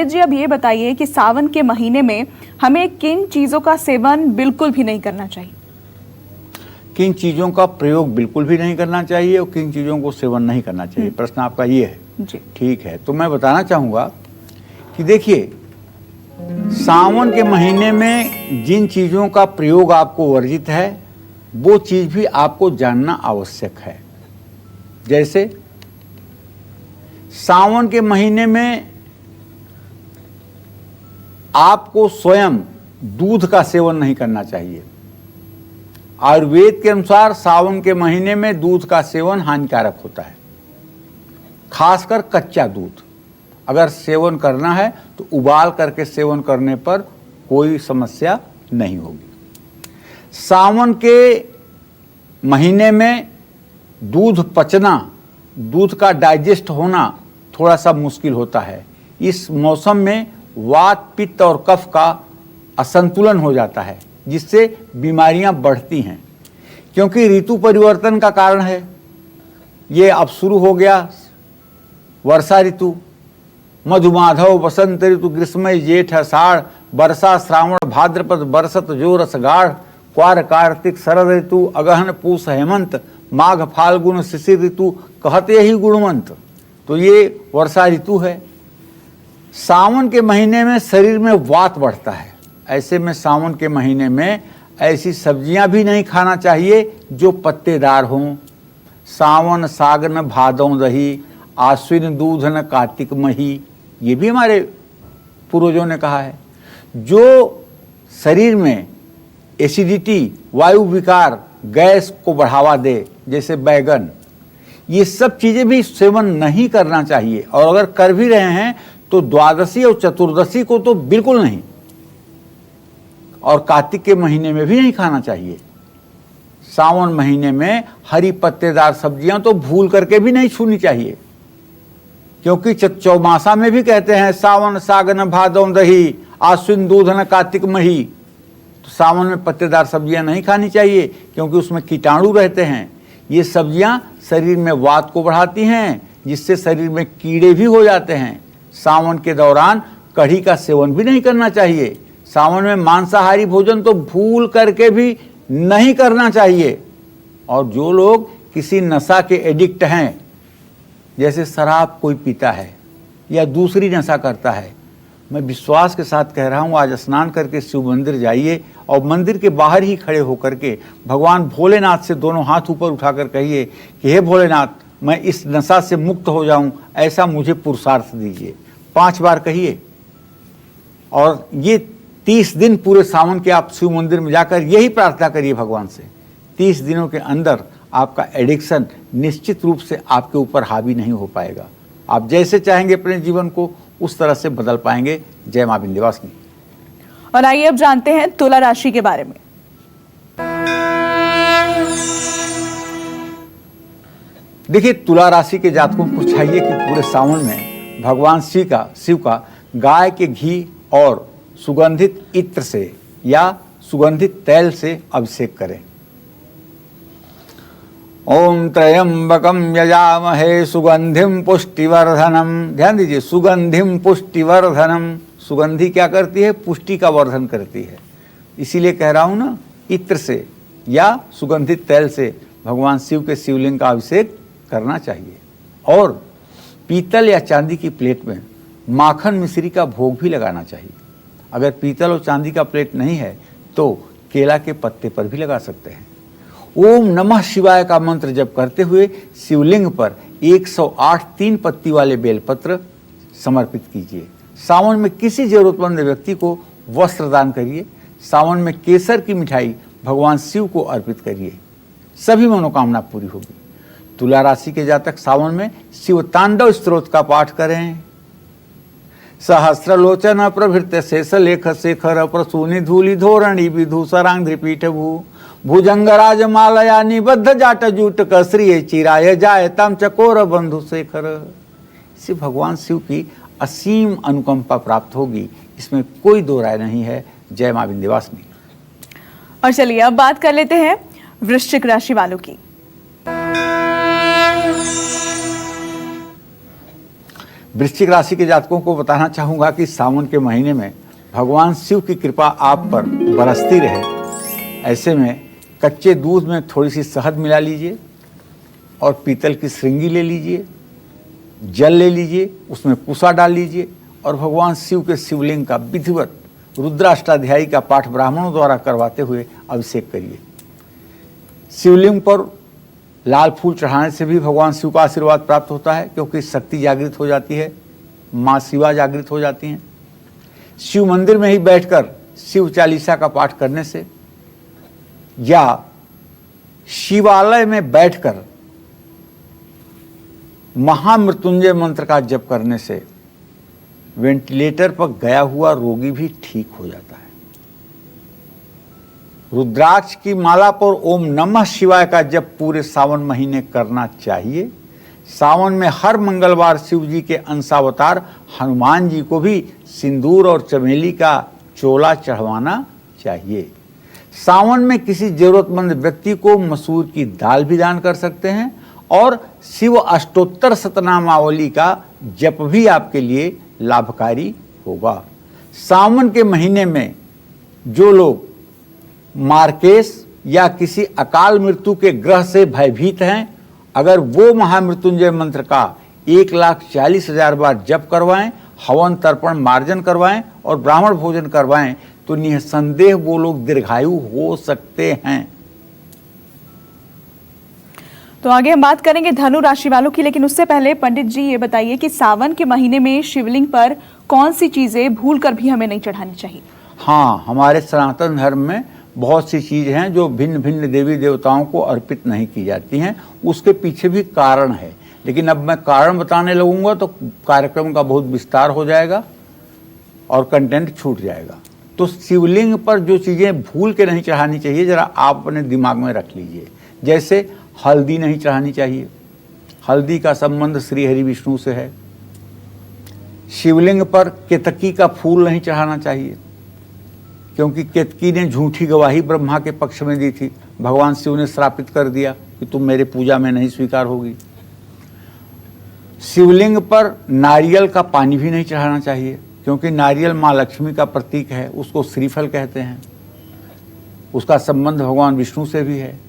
पंडित जी अब ये बताइए कि सावन के महीने में हमें किन चीजों का सेवन बिल्कुल भी नहीं करना चाहिए? किन चीज़ों का प्रयोग बिल्कुल भी नहीं करना चाहिए और किन चीज़ों को सेवन नहीं करना चाहिए, प्रश्न आपका ये है जी। ठीक है, तो मैं बताना चाहूँगा कि देखिए, सावन के महीने में जिन चीज़ों का प्रयोग आपको वर्जित है वो चीज़ भी आपको जानना आवश्यक है। जैसे सावन के महीने में आपको स्वयं दूध का सेवन नहीं करना चाहिए। आयुर्वेद के अनुसार सावन के महीने में दूध का सेवन हानिकारक होता है, खासकर कच्चा दूध। अगर सेवन करना है तो उबाल करके सेवन करने पर कोई समस्या नहीं होगी। सावन के महीने में दूध पचना, दूध का डाइजेस्ट होना थोड़ा सा मुश्किल होता है। इस मौसम में वात, पित्त और कफ का असंतुलन हो जाता है, जिससे बीमारियां बढ़ती हैं, क्योंकि ऋतु परिवर्तन का कारण है। ये अब शुरू हो गया वर्षा ऋतु, मधुमाधव वसंत ऋतु, ग्रीष्म जेठ आषाढ़, वर्षा श्रावण भाद्रपद, बरसत जो रसगाढ़, क्वार कार्तिक शरद ऋतु, अगहन पूष हेमंत, माघ फाल्गुन शिशिर ऋतु, कहते ही गुणवंत। तो ये वर्षा ऋतु है। सावन के महीने में शरीर में वात बढ़ता है। ऐसे में सावन के महीने में ऐसी सब्जियां भी नहीं खाना चाहिए जो पत्तेदार हों। सावन सागन भादों दही, आश्विन दूधन कार्तिक मही, ये भी हमारे पूर्वजों ने कहा है। जो शरीर में एसिडिटी, वायु विकार, गैस को बढ़ावा दे, जैसे बैगन, ये सब चीज़ें भी सेवन नहीं करना चाहिए। और अगर कर भी रहे हैं तो द्वादशी और चतुर्दशी को तो बिल्कुल नहीं, और कार्तिक के महीने में भी नहीं खाना चाहिए। सावन महीने में हरी पत्तेदार सब्जियां तो भूल करके भी नहीं छूनी चाहिए, क्योंकि चौमासा में भी कहते हैं सावन सागन भादों दही, आश्विन दूधन कार्तिक मही। तो सावन में पत्तेदार सब्जियां नहीं खानी चाहिए, क्योंकि उसमें कीटाणु रहते हैं। ये सब्जियां शरीर में वात को बढ़ाती हैं, जिससे शरीर में कीड़े भी हो जाते हैं। सावन के दौरान कढ़ी का सेवन भी नहीं करना चाहिए। सावन में मांसाहारी भोजन तो भूल करके भी नहीं करना चाहिए। और जो लोग किसी नशा के एडिक्ट हैं, जैसे शराब कोई पीता है या दूसरी नशा करता है, मैं विश्वास के साथ कह रहा हूँ, आज स्नान करके शिव मंदिर जाइए और मंदिर के बाहर ही खड़े होकर के भगवान भोलेनाथ से दोनों हाथ ऊपर उठाकर कहिए कि हे भोलेनाथ, मैं इस नशा से मुक्त हो जाऊं, ऐसा मुझे पुरुषार्थ दीजिए। 5 बार कहिए, और ये 30 दिन पूरे सावन के आप शिव मंदिर में जाकर यही प्रार्थना करिए भगवान से। 30 दिनों के अंदर आपका एडिक्शन निश्चित रूप से आपके ऊपर हावी नहीं हो पाएगा। आप जैसे चाहेंगे अपने जीवन को उस तरह से बदल पाएंगे। जय मां विंध्यवासिनी। और आइए अब जानते हैं तुला राशि के बारे में। देखिए, तुला राशि के जातकों को चाहिए कि पूरे सावन में भगवान शिव का गाय के घी और सुगंधित इत्र से या सुगंधित तैल से अभिषेक करें। ओम त्र्यंबकम यजामहे सुगंधिम पुष्टिवर्धनम। ध्यान दीजिए, सुगंधिम पुष्टिवर्धनम। सुगंधि क्या करती है? पुष्टि का वर्धन करती है। इसीलिए कह रहा हूं ना, इत्र से या सुगंधित तैल से भगवान शिव के शिवलिंग का अभिषेक करना चाहिए। और पीतल या चांदी की प्लेट में माखन मिश्री का भोग भी लगाना चाहिए। अगर पीतल और चांदी का प्लेट नहीं है तो केला के पत्ते पर भी लगा सकते हैं। ओम नमः शिवाय का मंत्र जप करते हुए शिवलिंग पर 108 3 पत्ती वाले बेलपत्र समर्पित कीजिए। सावन में किसी जरूरतमंद व्यक्ति को वस्त्र दान करिए। सावन में केसर की मिठाई भगवान शिव को अर्पित करिए, सभी मनोकामना पूरी होगी। तुला राशि के जातक सावन में शिव तांडव स्तोत्र का पाठ करें। सहस्रलोचन प्रभृत्य शेष लेख शेखर प्रसूनि धूलि धोरणी विधूसरांध्रि पीठ भू भुजंगराज मालया निबद्ध जाट जूट कसरिये चिराय जाय तम चकोर बंधु शेखर। इससे भगवान शिव की असीम अनुकंपा प्राप्त होगी, इसमें कोई दो राय नहीं है। जय मां विंध्यवासिनी। और चलिए अब बात कर लेते हैं वृश्चिक राशि वालों की। वृश्चिक राशि के जातकों को बताना चाहूँगा कि सावन के महीने में भगवान शिव की कृपा आप पर बरसती रहे। ऐसे में कच्चे दूध में थोड़ी सी शहद मिला लीजिए और पीतल की श्रृंगी ले लीजिए, जल ले लीजिए, उसमें पूसा डाल लीजिए और भगवान शिव के शिवलिंग का विधिवत रुद्राष्टाध्यायी का पाठ ब्राह्मणों द्वारा करवाते हुए अभिषेक करिए। शिवलिंग पर लाल फूल चढ़ाने से भी भगवान शिव का आशीर्वाद प्राप्त होता है, क्योंकि शक्ति जागृत हो जाती है, माँ शिवा जागृत हो जाती हैं। शिव मंदिर में ही बैठकर शिव चालीसा का पाठ करने से या शिवालय में बैठकर महामृत्युंजय मंत्र का जप करने से वेंटिलेटर पर गया हुआ रोगी भी ठीक हो जाता है। रुद्राक्ष की माला पर ओम नमः शिवाय का जप पूरे सावन महीने करना चाहिए। सावन में हर मंगलवार शिव जी के अंशावतार हनुमान जी को भी सिंदूर और चमेली का चोला चढ़वाना चाहिए। सावन में किसी जरूरतमंद व्यक्ति को मसूर की दाल भी दान कर सकते हैं और शिव अष्टोत्तर शतनामावली का जप भी आपके लिए लाभकारी होगा। सावन के महीने में जो लोग मार्केश या किसी अकाल मृत्यु के ग्रह से भयभीत हैं, अगर वो महामृत्युंजय मंत्र का 1,40,000 बार जप करवाएं, हवन तर्पण मार्जन करवाएं और ब्राह्मण भोजन करवाएं तो निसंदेह वो लोग दीर्घायु हो सकते हैं। तो आगे हम बात करेंगे धनु राशि वालों की, लेकिन उससे पहले पंडित जी ये बताइए कि सावन के महीने में शिवलिंग पर कौन सी चीजें भूलकर भी हमें नहीं चढ़ानी चाहिए? हाँ, हमारे सनातन धर्म में बहुत सी चीज़ हैं जो भिन्न भिन्न देवी देवताओं को अर्पित नहीं की जाती हैं। उसके पीछे भी कारण है, लेकिन अब मैं कारण बताने लगूंगा तो कार्यक्रम का बहुत विस्तार हो जाएगा और कंटेंट छूट जाएगा। तो शिवलिंग पर जो चीज़ें भूल के नहीं चढ़ानी चाहिए, ज़रा आप अपने दिमाग में रख लीजिए। जैसे हल्दी नहीं चढ़ानी चाहिए, हल्दी का संबंध श्री हरि विष्णु से है। शिवलिंग पर केतकी का फूल नहीं चढ़ाना चाहिए, क्योंकि केतकी ने झूठी गवाही ब्रह्मा के पक्ष में दी थी। भगवान शिव ने श्रापित कर दिया कि तुम मेरे पूजा में नहीं स्वीकार होगी। शिवलिंग पर नारियल का पानी भी नहीं चढ़ाना चाहिए, क्योंकि नारियल माँ लक्ष्मी का प्रतीक है, उसको श्रीफल कहते हैं। उसका संबंध भगवान विष्णु से भी है,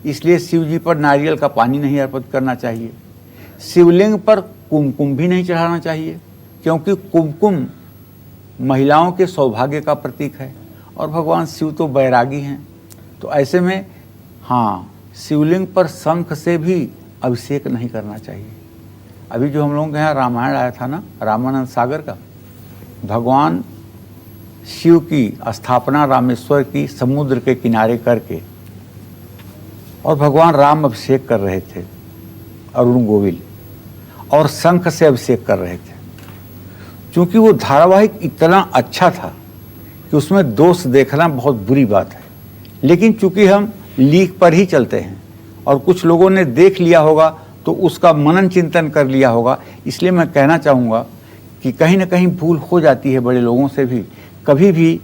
इसलिए शिव जी पर नारियल का पानी नहीं अर्पित करना चाहिए। शिवलिंग पर कुमकुम भी नहीं चढ़ाना चाहिए, क्योंकि कुमकुम महिलाओं के सौभाग्य का प्रतीक है और भगवान शिव तो बैरागी हैं। तो ऐसे में हाँ, शिवलिंग पर शंख से भी अभिषेक नहीं करना चाहिए। अभी जो हम लोगों के यहाँ रामायण आया था ना, रामानंद सागर का, भगवान शिव की स्थापना रामेश्वर की समुद्र के किनारे करके और भगवान राम अभिषेक कर रहे थे, अरुण गोविल, और शंख से अभिषेक कर रहे थे। क्योंकि वो धारावाहिक इतना अच्छा था कि उसमें दोष देखना बहुत बुरी बात है, लेकिन चूंकि हम लीक पर ही चलते हैं और कुछ लोगों ने देख लिया होगा तो उसका मनन चिंतन कर लिया होगा, इसलिए मैं कहना चाहूँगा कि कहीं ना कहीं भूल हो जाती है बड़े लोगों से भी। कभी भी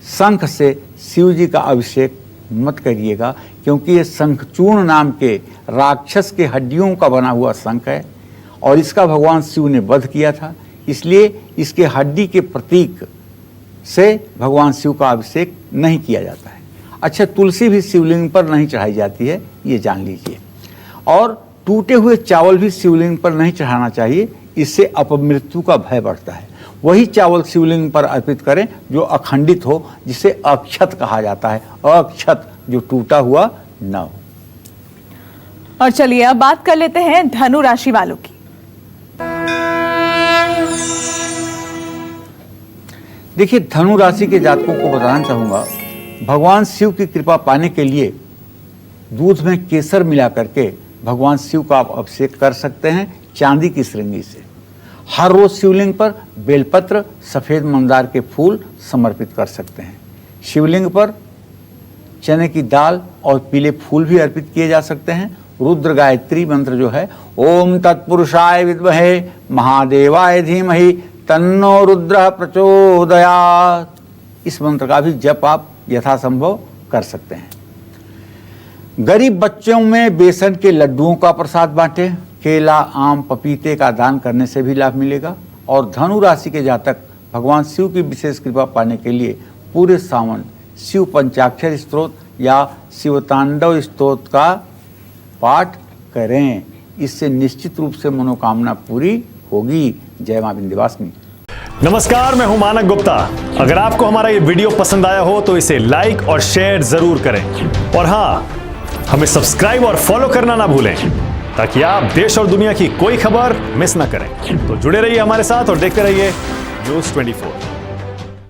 शंख से शिव जी का अभिषेक मत करिएगा, क्योंकि ये शंखचूर्ण नाम के राक्षस के हड्डियों का बना हुआ शंख है और इसका भगवान शिव ने वध किया था, इसलिए इसके हड्डी के प्रतीक से भगवान शिव का अभिषेक नहीं किया जाता है। अच्छा, तुलसी भी शिवलिंग पर नहीं चढ़ाई जाती है, ये जान लीजिए। और टूटे हुए चावल भी शिवलिंग पर नहीं चढ़ाना चाहिए, इससे अपमृत्यु का भय बढ़ता है। वही चावल शिवलिंग पर अर्पित करें जो अखंडित हो, जिसे अक्षत कहा जाता है, अक्षत जो टूटा हुआ न हो। और चलिए अब बात कर लेते हैं धनु राशि वालों की। देखिए, धनु राशि के जातकों को बताना चाहूँगा, भगवान शिव की कृपा पाने के लिए दूध में केसर मिला करके भगवान शिव का आप अभिषेक कर सकते हैं चांदी की श्रृंगी से। हर रोज शिवलिंग पर बेलपत्र, सफ़ेद मंदार के फूल समर्पित कर सकते हैं। शिवलिंग पर चने की दाल और पीले फूल भी अर्पित किए जा सकते हैं। रुद्र गायत्री मंत्र जो है, ओम तत्पुरुषाय विद्महे महादेवाय धीमहि तन्नो रुद्र प्रचोदयात्, इस मंत्र का भी जप आप यथासंभव कर सकते हैं। गरीब बच्चों में बेसन के लड्डुओं का प्रसाद बांटें, केला, आम, पपीते का दान करने से भी लाभ मिलेगा। और धनु राशि के जातक भगवान शिव की विशेष कृपा पाने के लिए पूरे सावन शिव पंचाक्षर स्तोत्र या शिव तांडव स्तोत्र का पाठ करें। इससे निश्चित रूप से मनोकामना पूरी होगी। जय मां विंध्यवासिनी। नमस्कार, मैं हूं मानक गुप्ता। अगर आपको हमारा ये वीडियो पसंद आया हो तो इसे लाइक और शेयर जरूर करें और हां, हमें सब्सक्राइब और फॉलो करना ना भूलें ताकि आप देश और दुनिया की कोई खबर मिस ना करें। तो जुड़े रहिए हमारे साथ और देखते रहिए News 24।